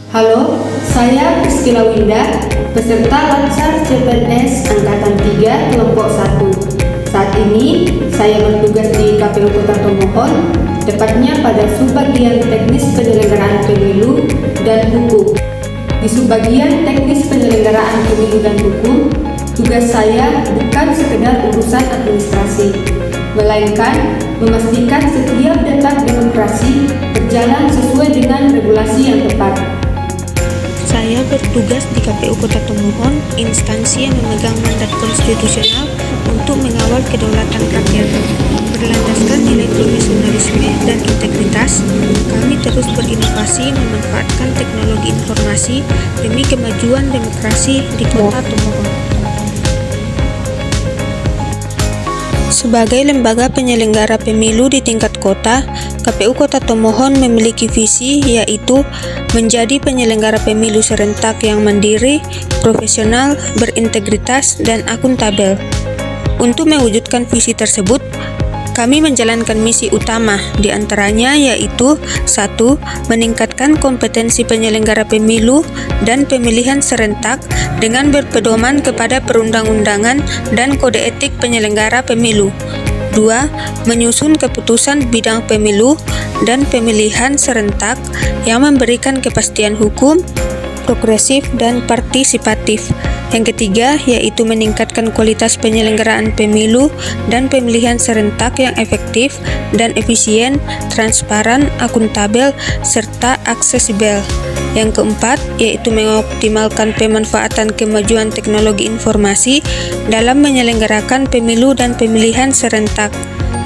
Halo, saya Priscila Winda, peserta Latsar CPNS Angkatan 3 Kelompok 1. Saat ini, saya bertugas di KPU Kota Tomohon, tepatnya pada Subbagian Teknis Penyelenggaraan Pemilu dan Hukum. Di Subbagian Teknis Penyelenggaraan Pemilu dan Hukum, tugas saya bukan sekedar urusan administrasi, melainkan memastikan setiap detak demokrasi berjalan sesuai dengan regulasi yang tepat. Saya bertugas di KPU Kota Tomohon, instansi yang memegang mandat konstitusional untuk mengawal kedaulatan rakyat. Berlandaskan nilai profesionalisme dan integritas, kami terus berinovasi memanfaatkan teknologi informasi demi kemajuan demokrasi di Kota Tomohon. Sebagai lembaga penyelenggara pemilu di tingkat kota, KPU Kota Tomohon memiliki visi yaitu menjadi penyelenggara pemilu serentak yang mandiri, profesional, berintegritas, dan akuntabel. Untuk mewujudkan visi tersebut, kami menjalankan misi utama, diantaranya yaitu 1. Meningkatkan kompetensi penyelenggara pemilu dan pemilihan serentak dengan berpedoman kepada perundang-undangan dan kode etik penyelenggara pemilu. 2. Menyusun keputusan bidang pemilu dan pemilihan serentak yang memberikan kepastian hukum, progresif, dan partisipatif. Yang ketiga, yaitu meningkatkan kualitas penyelenggaraan pemilu dan pemilihan serentak yang efektif dan efisien, transparan, akuntabel, serta aksesibel. Yang keempat, yaitu mengoptimalkan pemanfaatan kemajuan teknologi informasi dalam menyelenggarakan pemilu dan pemilihan serentak.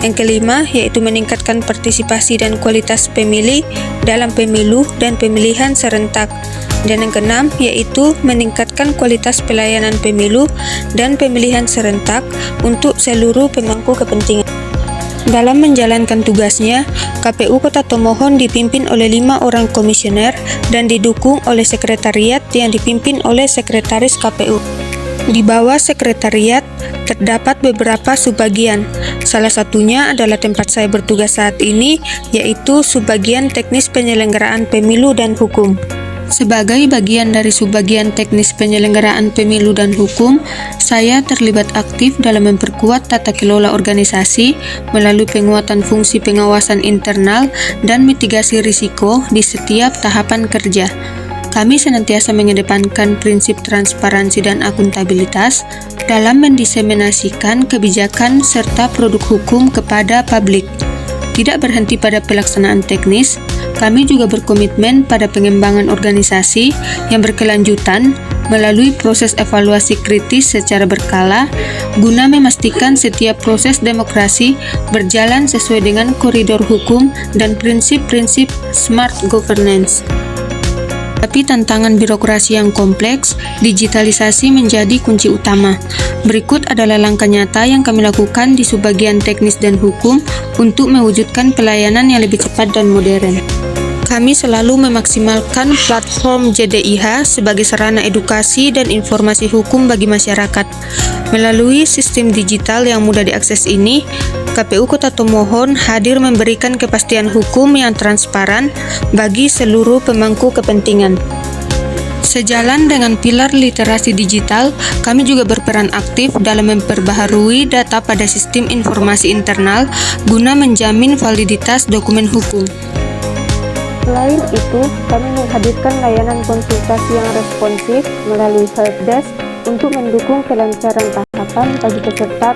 Yang kelima, yaitu meningkatkan partisipasi dan kualitas pemilih dalam pemilu dan pemilihan serentak. Dan yang keenam, yaitu meningkatkan kualitas pelayanan pemilu dan pemilihan serentak untuk seluruh pemangku kepentingan. Dalam menjalankan tugasnya, KPU Kota Tomohon dipimpin oleh 5 orang komisioner dan didukung oleh sekretariat yang dipimpin oleh sekretaris KPU. Di bawah sekretariat terdapat beberapa subbagian. Salah satunya adalah tempat saya bertugas saat ini, yaitu Subbagian Teknis Penyelenggaraan Pemilu dan Hukum. Sebagai bagian dari Subbagian Teknis Penyelenggaraan Pemilu dan Hukum, saya terlibat aktif dalam memperkuat tata kelola organisasi melalui penguatan fungsi pengawasan internal dan mitigasi risiko di setiap tahapan kerja. Kami senantiasa mengedepankan prinsip transparansi dan akuntabilitas dalam mendiseminasikan kebijakan serta produk hukum kepada publik. Tidak berhenti pada pelaksanaan teknis, kami juga berkomitmen pada pengembangan organisasi yang berkelanjutan melalui proses evaluasi kritis secara berkala guna memastikan setiap proses demokrasi berjalan sesuai dengan koridor hukum dan prinsip-prinsip smart governance. Tapi tantangan birokrasi yang kompleks, digitalisasi menjadi kunci utama. Berikut adalah langkah nyata yang kami lakukan di Subbagian Teknis dan Hukum untuk mewujudkan pelayanan yang lebih cepat dan modern. Kami selalu memaksimalkan platform JDIH sebagai sarana edukasi dan informasi hukum bagi masyarakat. Melalui sistem digital yang mudah diakses ini, KPU Kota Tomohon hadir memberikan kepastian hukum yang transparan bagi seluruh pemangku kepentingan. Sejalan dengan pilar literasi digital, kami juga berperan aktif dalam memperbaharui data pada sistem informasi internal guna menjamin validitas dokumen hukum. Selain itu, kami menghadirkan layanan konsultasi yang responsif melalui helpdesk untuk mendukung kelancaran tahapan bagi peserta